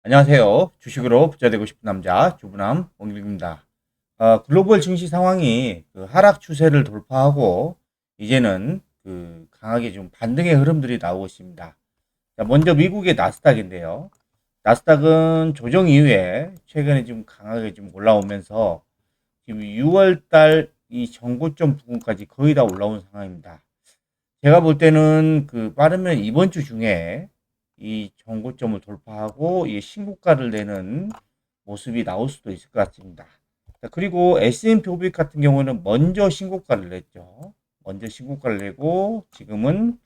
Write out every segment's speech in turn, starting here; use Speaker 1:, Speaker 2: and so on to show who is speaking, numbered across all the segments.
Speaker 1: 안녕하세요. 주식으로 부자 되고 싶은 남자 주부남 원길입니다. 글로벌 증시 상황이 하락 추세를 돌파하고 이제는 강하게 좀 반등의 흐름들이 나오고 있습니다. 자, 먼저 미국의 나스닥인데요. 나스닥은 조정 이후에 최근에 좀 강하게 좀 올라오면서 지금 6월 달 이 전고점 부근까지 거의 다 올라온 상황입니다. 제가 볼 때는 빠르면 이번 주 중에 이 전고점을 돌파하고 이 신고가를 내는 모습이 나올 수도 있을 것 같습니다. 자, 그리고 S&P 500 같은 경우는 먼저 신고가를 냈죠. 먼저 신고가를 내고 지금은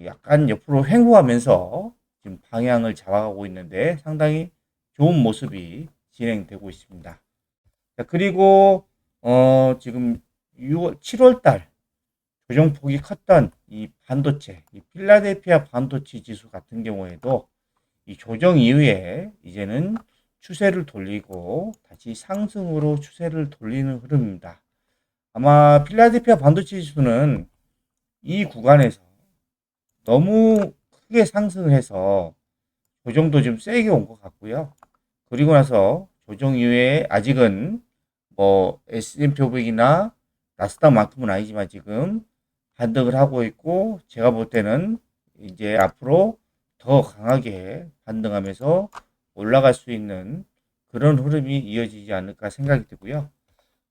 Speaker 1: 약간 옆으로 횡보하면서 지금 방향을 잡아가고 있는데 상당히 좋은 모습이 진행되고 있습니다. 자, 그리고 지금 6월, 7월 달 조정폭이 컸던 이 반도체, 이 필라델피아 반도체 지수 같은 경우에도 이 조정 이후에 이제는 추세를 돌리고 다시 상승으로 추세를 돌리는 흐름입니다. 아마 필라델피아 반도체 지수는 이 구간에서 너무 크게 상승해서 조정도 좀 세게 온 것 같고요. 그리고 나서 조정 이후에 아직은 뭐 S&P 500이나 나스닥만큼은 아니지만 지금 반등을 하고 있고 제가 볼 때는 이제 앞으로 더 강하게 반등하면서 올라갈 수 있는 그런 흐름이 이어지지 않을까 생각이 들고요.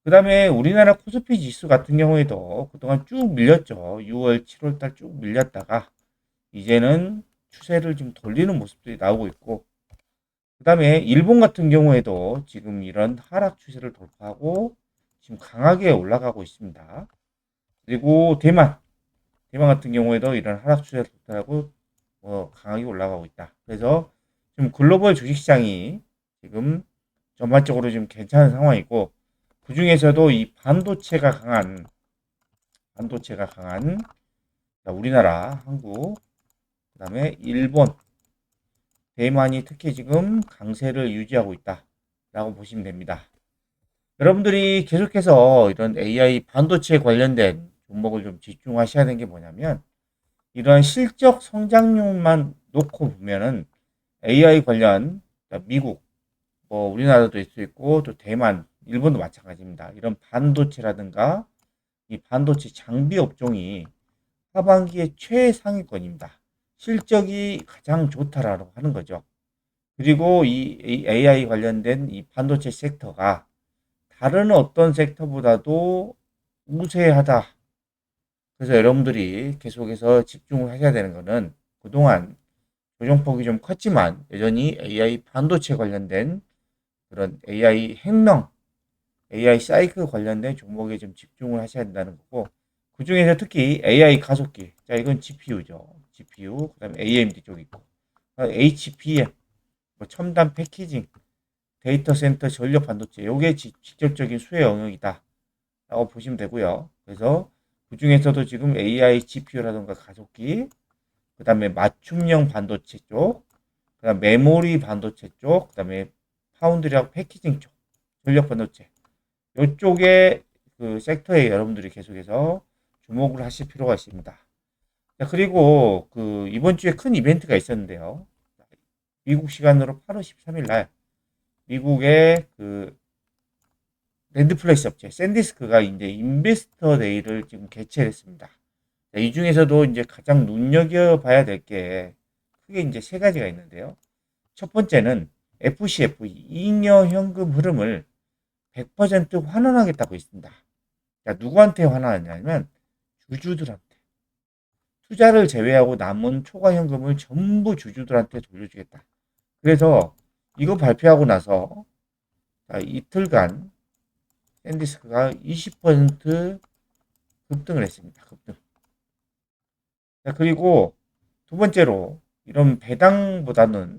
Speaker 1: 그 다음에 우리나라 코스피 지수 같은 경우에도 그동안 쭉 밀렸죠. 6월, 7월 달 쭉 밀렸다가 이제는 추세를 좀 돌리는 모습들이 나오고 있고 그 다음에 일본 같은 경우에도 지금 이런 하락 추세를 돌파하고 지금 강하게 올라가고 있습니다. 그리고 대만 같은 경우에도 이런 하락 추세를 돌파하고 강하게 올라가고 있다. 그래서 지금 글로벌 주식시장이 지금 전반적으로 좀 괜찮은 상황이고 그 중에서도 이 반도체가 강한 우리나라, 한국, 그다음에 일본, 대만이 특히 지금 강세를 유지하고 있다라고 보시면 됩니다. 여러분들이 계속해서 이런 AI 반도체 관련된 종목을 좀 집중하셔야 되는 게 뭐냐면 이런 실적 성장률만 놓고 보면은 AI 관련 미국, 뭐 우리나라도 있을 수 있고 또 대만, 일본도 마찬가지입니다. 이런 반도체라든가 이 반도체 장비 업종이 하반기에 최상위권입니다. 실적이 가장 좋다라고 하는 거죠. 그리고 이 AI 관련된 이 반도체 섹터가 다른 어떤 섹터보다도 우세하다. 그래서 여러분들이 계속해서 집중을 하셔야 되는 거는 그동안 조정폭이 좀 컸지만 여전히 AI 반도체 관련된 그런 AI 혁명, AI 사이클 관련된 종목에 좀 집중을 하셔야 된다는 거고 그 중에서 특히 AI 가속기, 자 이건 GPU죠. GPU, 그다음에 AMD 쪽 있고 HBM, 뭐 첨단 패키징, 데이터 센터 전력 반도체, 요게 직접적인 수혜 영역이다라고 보시면 되고요. 그래서 그 중에서도 지금 AI GPU라든가 가속기, 그 다음에 맞춤형 반도체 쪽, 그 다음 메모리 반도체 쪽, 그 다음에 파운드리하고 패키징 쪽, 전력 반도체. 이쪽에 그 섹터에 여러분들이 계속해서 주목을 하실 필요가 있습니다. 자, 그리고 이번 주에 큰 이벤트가 있었는데요. 미국 시간으로 8월 13일 날 미국의 랜드플레이스 업체 샌디스크가 이제 인베스터 데이를 지금 개최했습니다. 이 중에서도 이제 가장 눈여겨봐야 될 게 크게 이제 세 가지가 있는데요. 첫 번째는 FCF 잉여 현금 흐름을 100% 환원하겠다고 있습니다. 자, 누구한테 환원하냐면 주주들한테. 투자를 제외하고 남은 초과 현금을 전부 주주들한테 돌려주겠다. 그래서 이거 발표하고 나서 이틀간 샌디스크가 20% 급등을 했습니다. 급등. 자, 그리고 두 번째로 이런 배당보다는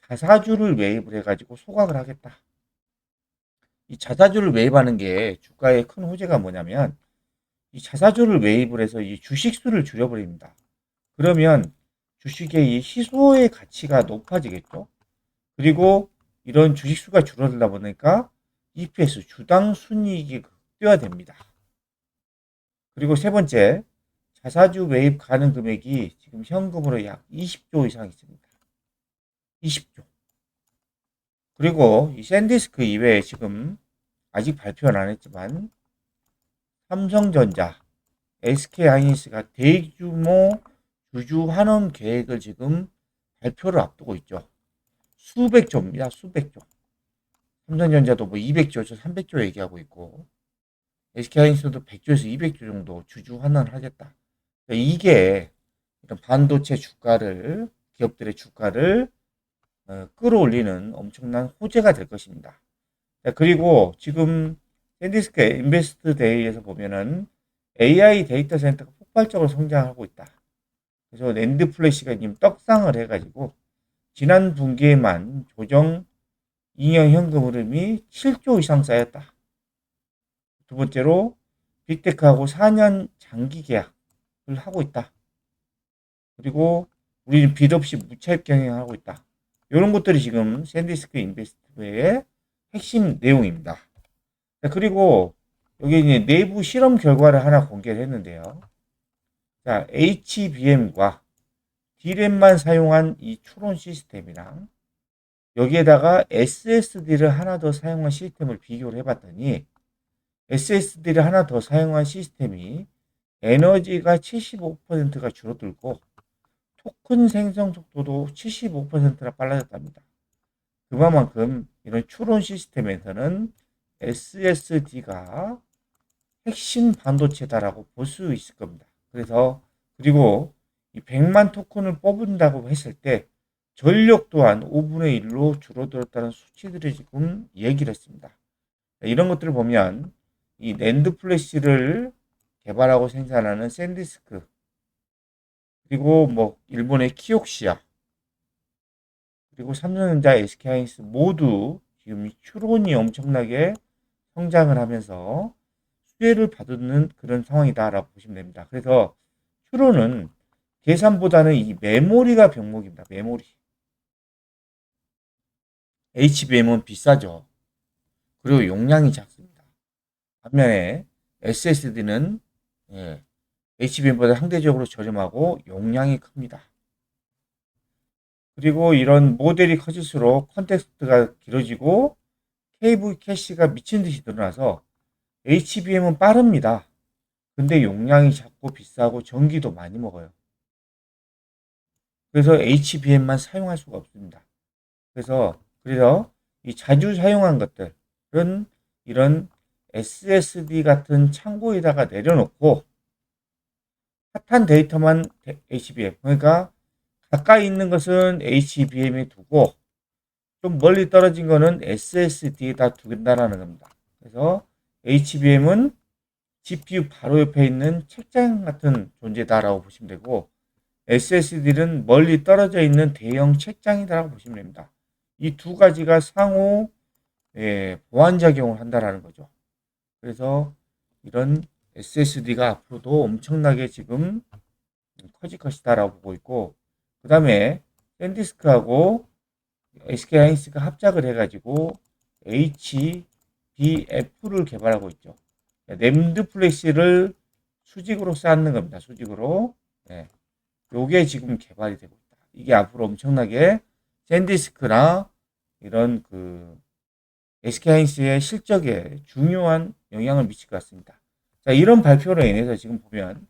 Speaker 1: 자사주를 매입을 해가지고 소각을 하겠다. 이 자사주를 매입하는 게 주가의 큰 호재가 뭐냐면 이 자사주를 매입을 해서 이 주식수를 줄여버립니다. 그러면 주식의 이 희소의 가치가 높아지겠죠. 그리고 이런 주식수가 줄어들다 보니까 EPS 주당 순이익이 극대화됩니다. 그리고 세 번째, 자사주 매입 가능 금액이 지금 현금으로 약 20조 이상 있습니다. 20조. 그리고 이 샌디스크 이외에 지금 아직 발표는 안 했지만 삼성전자, SK하이닉스가 대규모 주주 환원 계획을 지금 발표를 앞두고 있죠. 수백 조입니다. 수백 조. 삼성전자도 뭐 200조에서 300조 얘기하고 있고 SK하이닉스도 100조에서 200조 정도 주주 환원을 하겠다. 그러니까 이게 이런 반도체 주가를 기업들의 주가를 끌어올리는 엄청난 호재가 될 것입니다. 그리고 지금 샌디스크 인베스트 데이에서 보면은 AI 데이터 센터가 폭발적으로 성장하고 있다. 그래서 랜드 플래시가 지금 떡상을 해가지고 지난 분기에만 조정 잉여 현금 흐름이 7조 이상 쌓였다. 두 번째로 빅테크하고 4년 장기 계약을 하고 있다. 그리고 우리는 빚 없이 무차익 경영하고 있다. 이런 것들이 지금 샌디스크 인베스트의 핵심 내용입니다. 그리고 여기 이제 내부 실험 결과를 하나 공개를 했는데요. 자, HBM과 D램만 사용한 이 추론 시스템이랑 여기에다가 SSD를 하나 더 사용한 시스템을 비교를 해봤더니 SSD를 하나 더 사용한 시스템이 에너지가 75%가 줄어들고 토큰 생성 속도도 75%나 빨라졌답니다. 그만큼 이런 추론 시스템에서는 SSD가 핵심 반도체다라고 볼 수 있을 겁니다. 그리고 이 100만 토큰을 뽑은다고 했을 때 전력 또한 5분의 1로 줄어들었다는 수치들이 지금 얘기를 했습니다. 이런 것들을 보면 이 낸드 플래시를 개발하고 생산하는 샌디스크 그리고 뭐 일본의 키옥시아 그리고 삼성전자, SK하이닉스 모두 지금 추론이 엄청나게 성장을 하면서 수혜를 받는 그런 상황이다라고 보시면 됩니다. 그래서 추론은 계산보다는 이 메모리가 병목입니다. 메모리. HBM은 비싸죠. 그리고 용량이 작습니다. 반면에 SSD는 HBM보다 상대적으로 저렴하고 용량이 큽니다. 그리고 이런 모델이 커질수록 컨텍스트가 길어지고 케이블 캐시가 미친 듯이 늘어나서 HBM은 빠릅니다. 근데 용량이 작고 비싸고 전기도 많이 먹어요. 그래서 HBM만 사용할 수가 없습니다. 그래서 이 자주 사용한 것들은 이런 SSD 같은 창고에다가 내려놓고 핫한 데이터만 HBM 그러니까 가까이 있는 것은 HBM에 두고 좀 멀리 떨어진 거는 SSD에다 두겠다라는 겁니다. 그래서 HBM은 GPU 바로 옆에 있는 책장 같은 존재다라고 보시면 되고 SSD는 멀리 떨어져 있는 대형 책장이다라고 보시면 됩니다. 이 두 가지가 상호 보완 작용을 한다라는 거죠. 그래서 이런 SSD가 앞으로도 엄청나게 지금 커질 것이다라고 보고 있고 그 다음에 샌디스크하고 SK하이닉스가 합작을 해가지고 HBF를 개발하고 있죠. 램드 플래시를 수직으로 쌓는 겁니다. 수직으로. 네. 요게 지금 개발이 되고 있다. 이게 앞으로 엄청나게 샌디스크나 이런 그 SK하이닉스의 실적에 중요한 영향을 미칠 것 같습니다. 자, 이런 발표로 인해서 지금 보면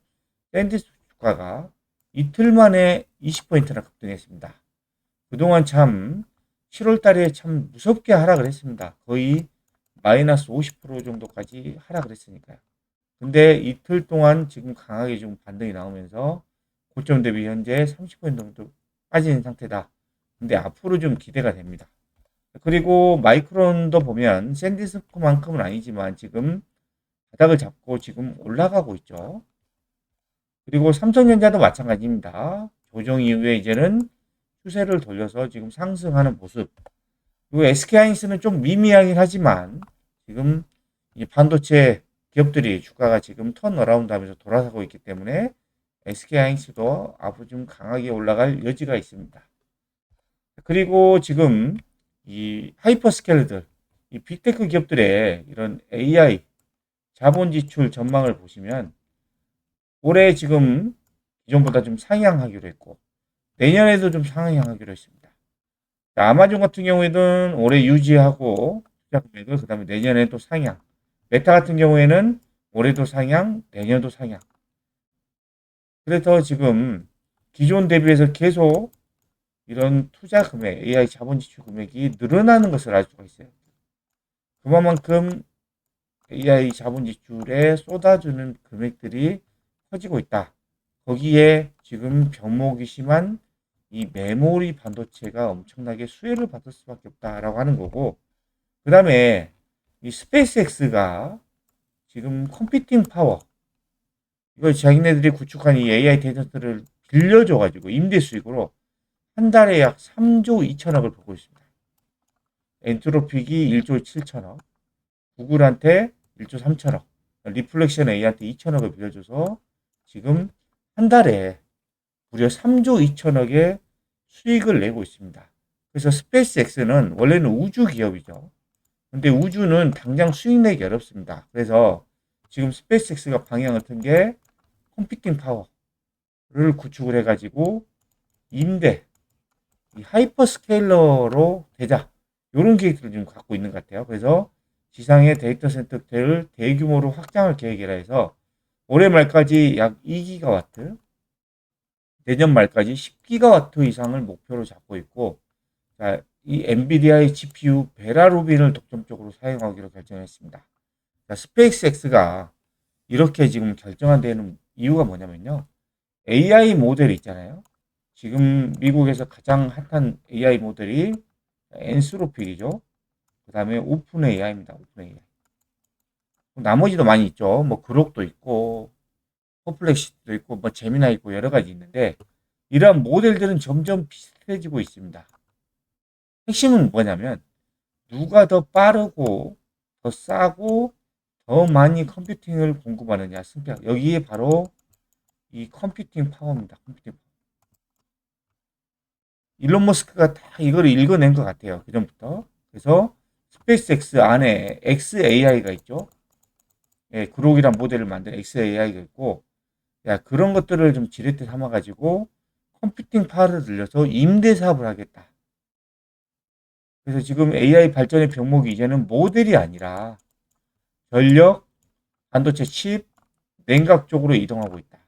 Speaker 1: 샌디스크 주가가 이틀 만에 20포인트나 급등했습니다. 그동안 참 7월 달에 참 무섭게 하락을 했습니다. 거의 마이너스 50% 정도까지 하락을 했으니까요. 근데 이틀 동안 지금 강하게 좀 반등이 나오면서 고점 대비 현재 30포인트 정도 빠진 상태다. 근데 앞으로 좀 기대가 됩니다. 그리고 마이크론도 보면 샌디스크만큼은 아니지만 지금 바닥을 잡고 지금 올라가고 있죠. 그리고 삼성전자도 마찬가지입니다. 조정 이후에 이제는 추세를 돌려서 지금 상승하는 모습. 그리고 SK하이닉스는 좀 미미하긴 하지만 지금 이 반도체 기업들이 주가가 지금 턴어라운드 하면서 돌아서고 있기 때문에 SK하이닉스도 앞으로 좀 강하게 올라갈 여지가 있습니다. 그리고 지금 이 하이퍼스케일들, 이 빅테크 기업들의 이런 AI 자본 지출 전망을 보시면 올해 지금 기존보다 좀 상향하기로 했고 내년에도 좀 상향하기로 했습니다. 아마존 같은 경우에는 올해 유지하고 투자 금액을 그다음에 내년에 또 상향. 메타 같은 경우에는 올해도 상향, 내년도 상향. 그래서 지금 기존 대비해서 계속 이런 투자 금액, AI 자본 지출 금액이 늘어나는 것을 알 수가 있어요. 그만큼 AI 자본 지출에 쏟아주는 금액들이 커지고 있다. 거기에 지금 병목이 심한 이 메모리 반도체가 엄청나게 수혜를 받을 수밖에 없다라고 하는 거고, 그 다음에 이 스페이스X가 지금 컴퓨팅 파워, 이걸 자기네들이 구축한 이 AI 데이터 센터를 빌려줘가지고 임대 수익으로 한 달에 약 3조 2천억을 벌고 있습니다. 엔트로픽이 1조 7천억, 구글한테 1조 3천억, 리플렉션 A한테 2천억을 빌려줘서 지금 한 달에 무려 3조 2천억의 수익을 내고 있습니다. 그래서 스페이스X는 원래는 우주 기업이죠. 근데 우주는 당장 수익 내기 어렵습니다. 그래서 지금 스페이스X가 방향을 튼 게 컴퓨팅 파워를 구축을 해가지고 임대, 하이퍼 스케일러로 되자. 이런 계획들을 지금 갖고 있는 것 같아요. 그래서 지상의 데이터 센터를 대규모로 확장할 계획이라 해서 올해 말까지 약 2기가와트, 내년 말까지 10기가와트 이상을 목표로 잡고 있고, 자, 이 엔비디아의 GPU 베라루빈을 독점적으로 사용하기로 결정했습니다. 자, 스페이스X가 이렇게 지금 결정한 데는 이유가 뭐냐면요. AI 모델 있잖아요. 지금 미국에서 가장 핫한 AI 모델이 엔스로픽이죠. 그 다음에 오픈 AI입니다. 오픈 AI. 나머지도 많이 있죠. 뭐 그록도 있고, 퍼플렉시티도 있고, 뭐 제미나 있고 여러 가지 있는데 이러한 모델들은 점점 비슷해지고 있습니다. 핵심은 뭐냐면 누가 더 빠르고 더 싸고 더 많이 컴퓨팅을 공급하느냐 승패. 여기에 바로 이 컴퓨팅 파워입니다. 컴퓨팅 파워. 일론 머스크가 다 이걸 읽어낸 것 같아요. 그전부터. 그래서 스페이스X 안에 XAI가 있죠. 예, 그록이란 모델을 만든 XAI가 있고, 야, 그런 것들을 좀 지렛대 삼아가지고 컴퓨팅 파워를 늘려서 임대 사업을 하겠다. 그래서 지금 AI 발전의 병목이 이제는 모델이 아니라 전력, 반도체 칩, 냉각 쪽으로 이동하고 있다.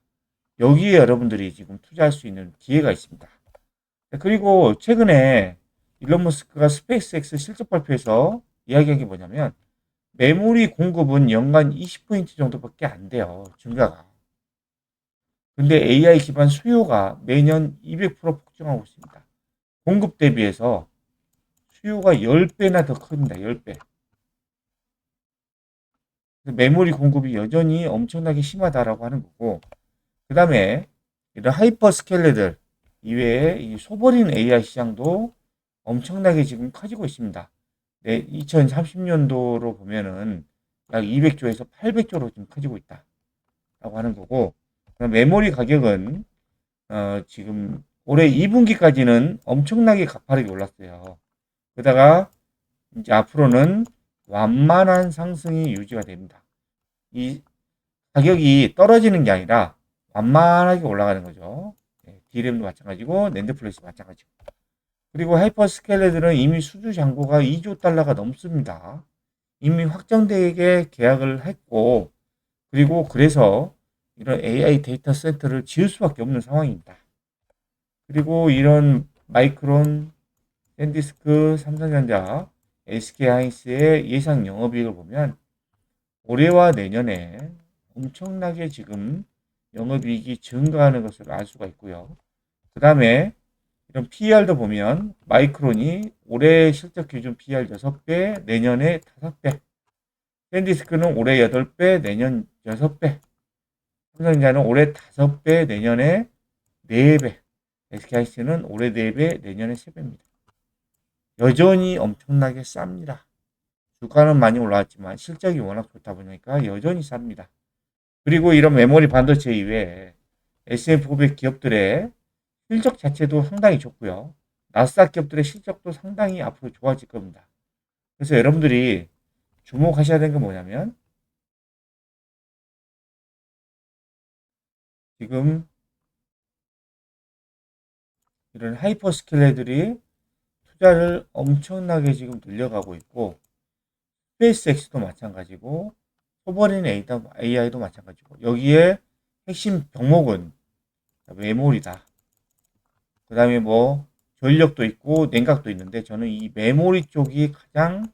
Speaker 1: 여기에 여러분들이 지금 투자할 수 있는 기회가 있습니다. 그리고 최근에 일론 머스크가 스페이스X 실적 발표에서 이야기한 게 뭐냐면 메모리 공급은 연간 20% 정도밖에 안 돼요. 증가가. 근데 AI 기반 수요가 매년 200% 폭증하고 있습니다. 공급 대비해서 수요가 10배나 더 큽니다. 10배. 메모리 공급이 여전히 엄청나게 심하다라고 하는 거고, 그 다음에 이런 하이퍼 스케일러들 이외에 이 소버린 AI 시장도 엄청나게 지금 커지고 있습니다. 네, 2030년도로 보면은 약 200조에서 800조로 지금 커지고 있다라고 하는 거고, 메모리 가격은 지금 올해 2분기까지는 엄청나게 가파르게 올랐어요. 그러다가 이제 앞으로는 완만한 상승이 유지가 됩니다. 이 가격이 떨어지는 게 아니라 완만하게 올라가는 거죠. 네, D램도 마찬가지고 낸드 플래시도 마찬가지고. 그리고 하이퍼스케일러들은 이미 수주 잔고가 2조 달러가 넘습니다. 이미 확정되게 계약을 했고, 그리고 그래서 이런 AI 데이터 센터를 지을 수밖에 없는 상황입니다. 그리고 이런 마이크론, 샌디스크, 삼성전자, SK하이닉스의 예상 영업이익을 보면 올해와 내년에 엄청나게 지금 영업이익이 증가하는 것을 알 수가 있고요. 그 다음에 이런 PER도 보면 마이크론이 올해 실적 기준 PER 6배, 내년에 5배, 샌디스크는 올해 8배, 내년 6배, 삼성전자는 올해 5배, 내년에 4배, SK하이닉스는 올해 4배, 내년에 3배입니다. 여전히 엄청나게 쌉니다. 주가는 많이 올라왔지만 실적이 워낙 좋다 보니까 여전히 쌉니다. 그리고 이런 메모리 반도체 이외에 S&P 500 기업들의 실적 자체도 상당히 좋고요. 나스닥 기업들의 실적도 상당히 앞으로 좋아질 겁니다. 그래서 여러분들이 주목하셔야 되는 건 뭐냐면 지금 이런 하이퍼스케일러들이 투자를 엄청나게 지금 늘려가고 있고, 스페이스X도 마찬가지고, 소버린 AI도 마찬가지고, 여기에 핵심 병목은 메모리다. 그 다음에 뭐 전력도 있고 냉각도 있는데, 저는 이 메모리 쪽이 가장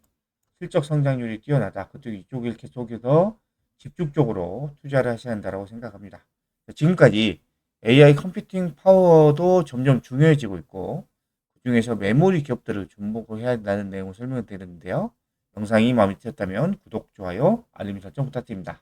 Speaker 1: 실적 성장률이 뛰어나다. 그쪽 이쪽을 계속해서 집중적으로 투자를 하셔야 한다고 생각합니다. 지금까지 AI 컴퓨팅 파워도 점점 중요해지고 있고, 그중에서 메모리 기업들을 주목을 해야 한다는 내용을 설명을 드렸는데요. 영상이 마음에 드셨다면 구독, 좋아요, 알림 설정 부탁드립니다.